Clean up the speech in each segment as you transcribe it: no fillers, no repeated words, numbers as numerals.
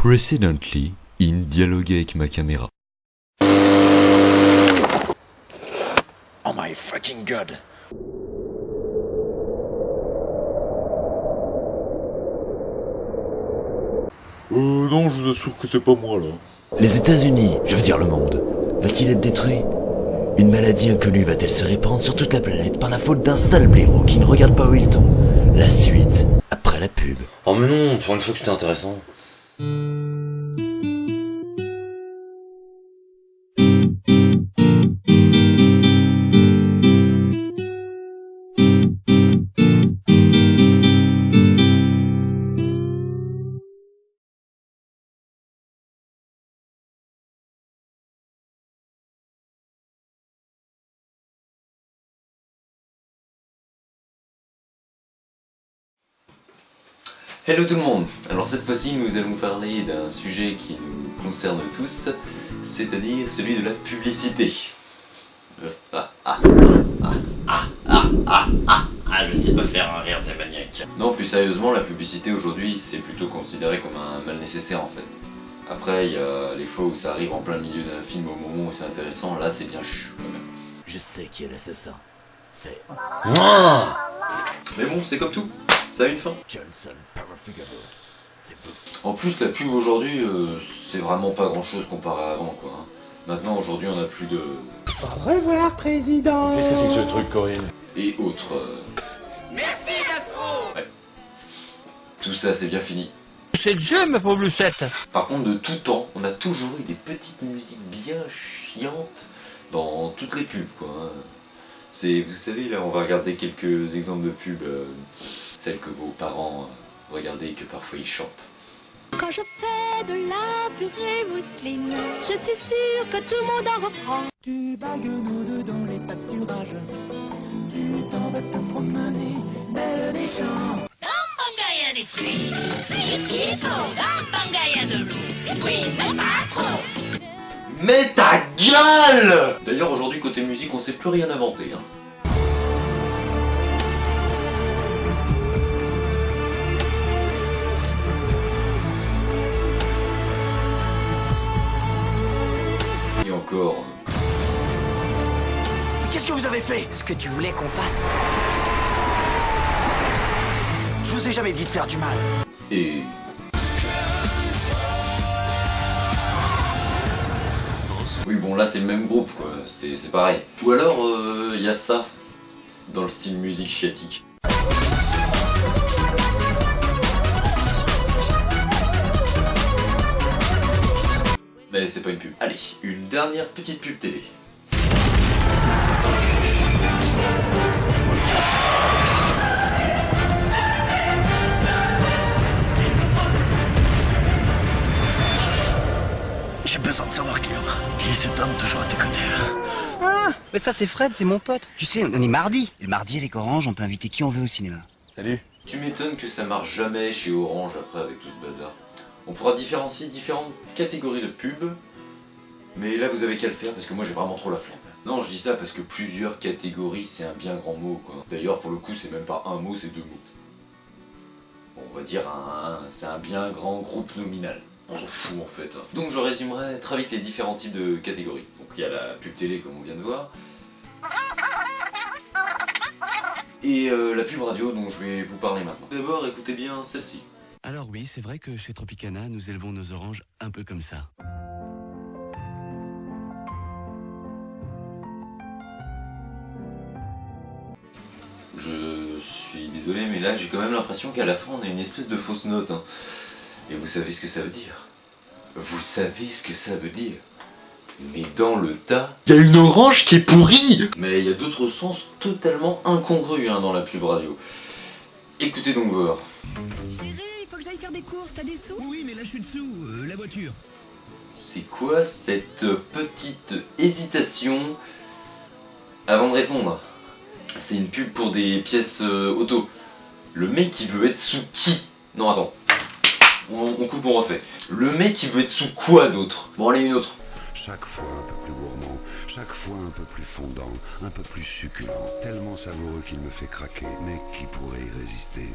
Precedently in Dialogue avec ma caméra. Oh my fucking god. Non, je vous assure que c'est pas moi là. Les États-Unis, je veux dire le monde, va-t-il être détruit? Une maladie inconnue va-t-elle se répandre sur toute la planète par la faute d'un sale blaireau qui ne regarde pas où il tombe? La suite, après la pub. Oh mais non, pour une fois que c'était intéressant. Hello tout le monde. Alors cette fois-ci nous allons parler d'un sujet qui nous concerne tous, c'est-à-dire celui de la publicité. Je sais pas faire un rire des maniaques. Non, plus sérieusement, la publicité aujourd'hui c'est plutôt considéré comme un mal nécessaire en fait. Après il y a les fois où ça arrive en plein milieu d'un film au moment où c'est intéressant, là c'est bien chou quand même. Je sais qui est l'assassin. C'est Mais bon, c'est comme tout, ça a une fin. Johnson Powerfigable. C'est vous. En plus, la pub aujourd'hui, c'est vraiment pas grand chose comparé à avant, quoi. Hein. Maintenant, aujourd'hui, on a plus de. Au revoir, président. Qu'est-ce que c'est que ce truc, Corinne? Et autres. Merci, Gastro. Ouais. Tout ça, c'est bien fini. C'est le jeu, ma pauvre Lucette. Par contre, de tout temps, on a toujours eu des petites musiques bien chiantes dans toutes les pubs, quoi. Hein. Vous savez, là, on va regarder quelques exemples de pubs, celles que vos parents regardez et que parfois ils chantent. Quand je fais de la purée mousseline, je suis sûre que tout le monde en reprend. Tu bagues nos deux dans les pâturages. Tu t'en vas te promener, belle des champs. Dans Bangaya des fruits, juste qu'il faut. Dans Bangaya de l'eau, oui, mais pas trop. Mais ta gueule! D'ailleurs, aujourd'hui, côté musique, on sait plus rien inventer, hein. Et encore. Mais qu'est-ce que vous avez fait? Ce que tu voulais qu'on fasse. Je vous ai jamais dit de faire du mal. Et. Oui, bon, là, c'est le même groupe, quoi. C'est pareil. Ou alors, y a ça, dans le style musique chiatique. Mais c'est pas une pub. Allez, une dernière petite pub télé. J'ai besoin de savoir qui est cet homme toujours à tes côtés. Ah, mais ça c'est Fred, c'est mon pote. Tu sais, on est mardi. Et le mardi avec Orange, on peut inviter qui on veut au cinéma. Salut. Tu m'étonnes que ça marche jamais chez Orange après avec tout ce bazar. On pourra différencier différentes catégories de pubs, mais là vous avez qu'à le faire parce que moi j'ai vraiment trop la flemme. Non, je dis ça parce que plusieurs catégories c'est un bien grand mot, quoi. D'ailleurs pour le coup c'est même pas un mot, c'est deux mots. Bon, on va dire c'est un bien grand groupe nominal. On s'en fout en fait. Donc je résumerai très vite les différents types de catégories. Donc il y a la pub télé comme on vient de voir. Et la pub radio dont je vais vous parler maintenant. D'abord écoutez bien celle-ci. Alors oui, c'est vrai que chez Tropicana, nous élevons nos oranges un peu comme ça. Je suis désolé, mais là j'ai quand même l'impression qu'à la fin on a une espèce de fausse note. Hein. Et vous savez ce que ça veut dire? Vous savez ce que ça veut dire? Mais dans le tas, il y a une orange qui est pourrie! Mais il y a d'autres sens totalement incongrus hein, dans la pub radio. Écoutez donc voir. Chérie, il faut que j'aille faire des courses, t'as des sous? Oui, mais là je suis dessous, la voiture. C'est quoi cette petite hésitation avant de répondre? C'est une pub pour des pièces auto. Le mec il veut être sous qui? Non attends. On coupe, on refait. Le mec il veut être sous quoi d'autre? Bon allez une autre. Chaque fois un peu plus gourmand, chaque fois un peu plus fondant, un peu plus succulent, tellement savoureux qu'il me fait craquer, mais qui pourrait y résister?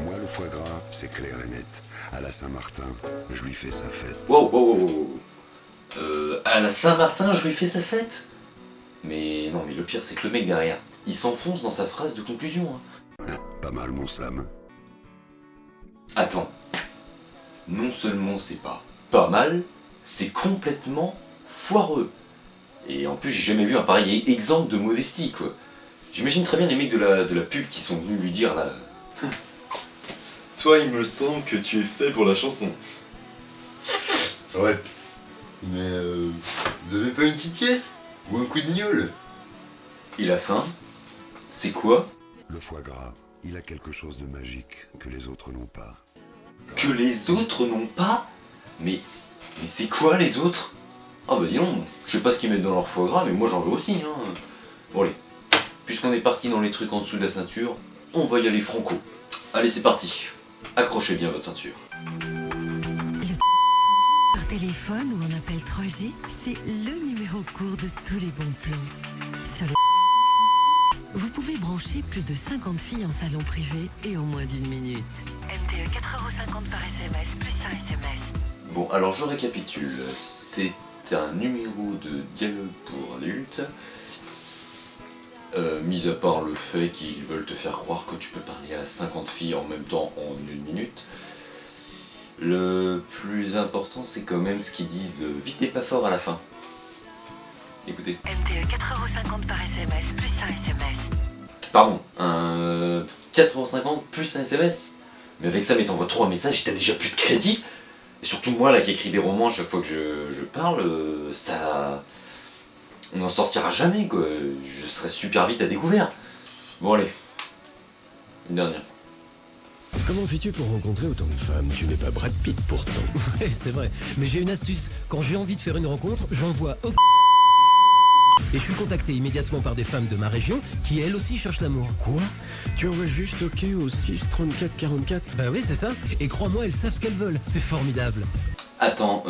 Moi, le foie gras, c'est clair et net. À la Saint-Martin, je lui fais sa fête. Wow, wow, wow, wow. À la Saint-Martin, je lui fais sa fête? Mais non, mais le pire, c'est que le mec derrière, il s'enfonce dans sa phrase de conclusion. Hein. Pas mal, mon slam. Attends. Non seulement c'est pas mal, c'est complètement foireux. Et en plus, j'ai jamais vu un pareil exemple de modestie, quoi. J'imagine très bien les mecs de la pub qui sont venus lui dire là. Toi, il me semble que tu es fait pour la chanson. Ouais. Mais vous avez pas une petite pièce? Ou un coup de gnôle? Et la fin, c'est quoi? Le foie gras, il a quelque chose de magique que les autres n'ont pas. Que les autres n'ont pas? Mais c'est quoi les autres? Ah bah dis donc, je sais pas ce qu'ils mettent dans leur foie gras, mais moi j'en veux aussi, hein. Bon allez, puisqu'on est parti dans les trucs en dessous de la ceinture, on va y aller franco. Allez, c'est parti. Accrochez bien votre ceinture. Par téléphone ou en appel 3G, c'est le numéro court de tous les bons plans. Sur les... Vous pouvez brancher plus de 50 filles en salon privé et en moins d'1 minute. MTE 4,50 € par SMS, plus un SMS. Bon, alors je récapitule. C'est un numéro de dialogue pour adultes. Mis à part le fait qu'ils veulent te faire croire que tu peux parler à 50 filles en même temps en 1 minute. Le plus important, c'est quand même ce qu'ils disent vite et pas fort à la fin. Écoutez. MTE 4,50 € par SMS, plus un SMS. Pardon, 4,50 € plus un SMS. Mais avec ça, mais t'envoies 3 messages et t'as déjà plus de crédit. Et surtout moi là qui écris des romans à chaque fois que je parle, ça... On n'en sortira jamais, quoi. Je serai super vite à découvert. Bon allez, une dernière. Comment fais-tu pour rencontrer autant de femmes? Tu n'es pas Brad Pitt pourtant. Ouais, c'est vrai. Mais j'ai une astuce. Quand j'ai envie de faire une rencontre, j'envoie au... Et je suis contacté immédiatement par des femmes de ma région qui elles aussi cherchent l'amour. Quoi? Tu envoies juste OK au 6 34 44? Bah oui, c'est ça. Et crois-moi, elles savent ce qu'elles veulent. C'est formidable. Attends,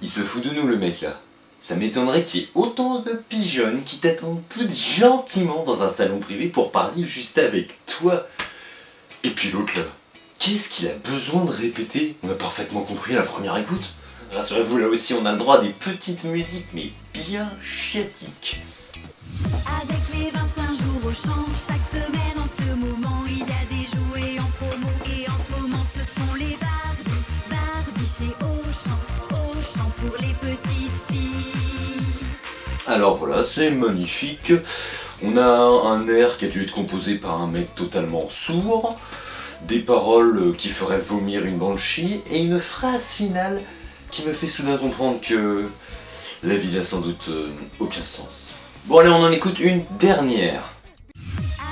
il se fout de nous le mec là. Ça m'étonnerait qu'il y ait autant de pigeonnes qui t'attendent toutes gentiment dans un salon privé pour parler juste avec toi. Et puis l'autre là, qu'est-ce qu'il a besoin de répéter? On a parfaitement compris à la première écoute. Rassurez-vous, là aussi on a le droit à des petites musiques, mais bien chiatiques. Avec les 25 jours au champ, chaque semaine en ce moment, il y a des jouets en promo. Et en ce moment, ce sont les Barbie chez Auchan pour les petites filles. Alors voilà, c'est magnifique. On a un air qui a dû être composé par un mec totalement sourd, des paroles qui feraient vomir une banshee, et une phrase finale qui me fait soudain comprendre que la vie n'a sans doute aucun sens. Bon allez, on en écoute une dernière.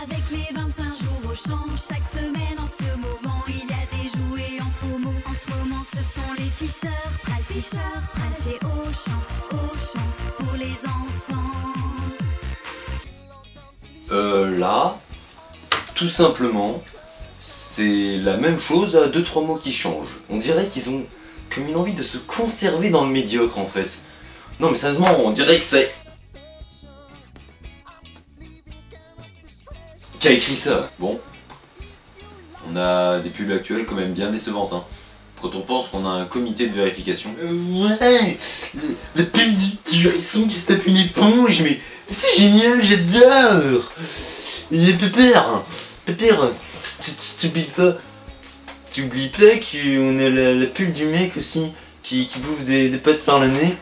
Avec les 25 jours au champ, chaque semaine en ce moment, il y a des jouets en promo. En ce moment, ce sont les Fisher Price chez Auchan pour les enfants. Là, tout simplement, c'est la même chose à 2-3 mots qui changent. On dirait qu'ils ont comme une envie de se conserver dans le médiocre en fait. Non mais sérieusement, on dirait que c'est... Qui a écrit ça? Bon. On a des pubs actuelles quand même bien décevantes, hein. Quand on pense qu'on a un comité de vérification. Ouais, la pub du hérisson qui se tape une éponge, mais c'est génial, j'adore. Et Pépère, t'oublies pas qu'on a la pub du mec aussi, qui bouffe des pâtes par le nez.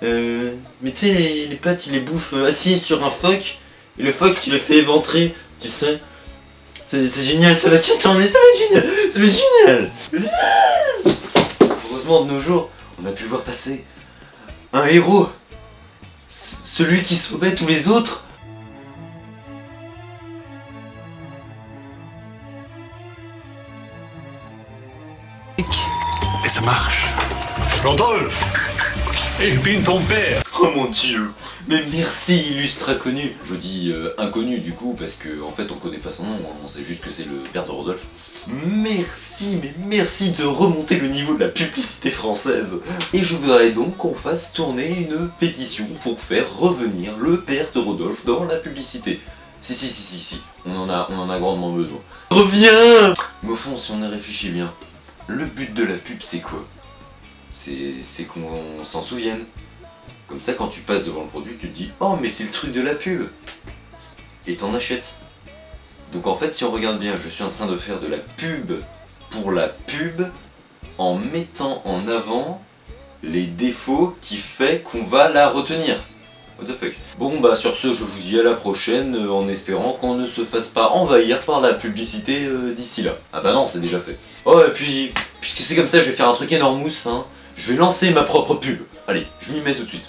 Mais tu sais, les pâtes, il les bouffe assis sur un phoque, et le phoque, il le fait éventrer, tu sais. C'est génial, ça va tourner, ça va être génial. Heureusement, de nos jours, on a pu voir passer un héros. Celui qui sauvait tous les autres. Et ça marche. Randolph! Et bin ton père. Oh mon dieu. Mais merci, illustre inconnu. Je dis inconnu du coup, parce que en fait on connaît pas son nom, hein. On sait juste que c'est le père de Rodolphe. Merci, mais merci de remonter le niveau de la publicité française. Et je voudrais donc qu'on fasse tourner une pétition pour faire revenir le père de Rodolphe dans la publicité. Si. On en a grandement besoin. Reviens. Mais au fond, si on y réfléchit bien, le but de la pub c'est quoi? C'est qu'on s'en souvienne. Comme ça, quand tu passes devant le produit, tu te dis « Oh, mais c'est le truc de la pub !» Et t'en achètes. Donc en fait, si on regarde bien, je suis en train de faire de la pub pour la pub en mettant en avant les défauts qui fait qu'on va la retenir. What the fuck. Bon bah sur ce, je vous dis à la prochaine en espérant qu'on ne se fasse pas envahir par la publicité d'ici là. Ah bah non, c'est déjà fait. Oh et puis, puisque c'est comme ça, je vais faire un truc énormous, hein. Je vais lancer ma propre pub. Allez, je m'y mets tout de suite.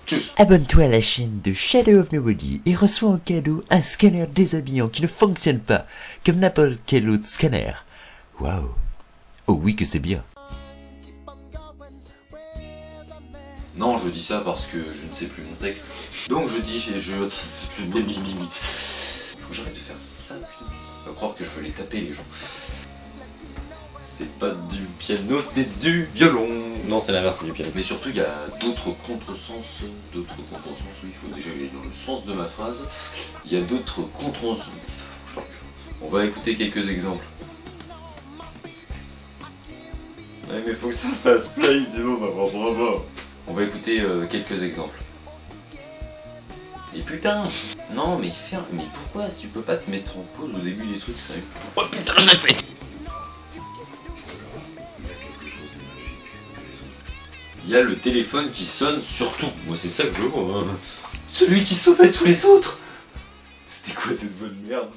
Tchuss. Abonne-toi à la chaîne de Shadow of Nobody et reçois en cadeau un scanner déshabillant qui ne fonctionne pas, comme n'importe quel autre scanner. Waouh. Oh oui que c'est bien. Non, je dis ça parce que je ne sais plus mon texte. Donc je dis, Faut que j'arrête de faire ça, putain. On va croire que je veux les taper les gens. C'est pas du piano, c'est du violon. Non, c'est l'inverse, c'est du piano. Mais surtout, il y a d'autres contresens. Oui, il faut déjà aller dans le sens de ma phrase. Il y a d'autres contresens. On va écouter quelques exemples. Ouais, mais faut que ça fasse play, sinon ça marchera pas. On va écouter quelques exemples. Et putain. Non, mais mais pourquoi tu peux pas te mettre en pause au début des trucs, ça... Oh putain, je l'ai fait. Il y a le téléphone qui sonne surtout. Moi c'est ça que je vois. Hein. Celui qui sauvait tous les autres. C'était quoi cette bonne merde?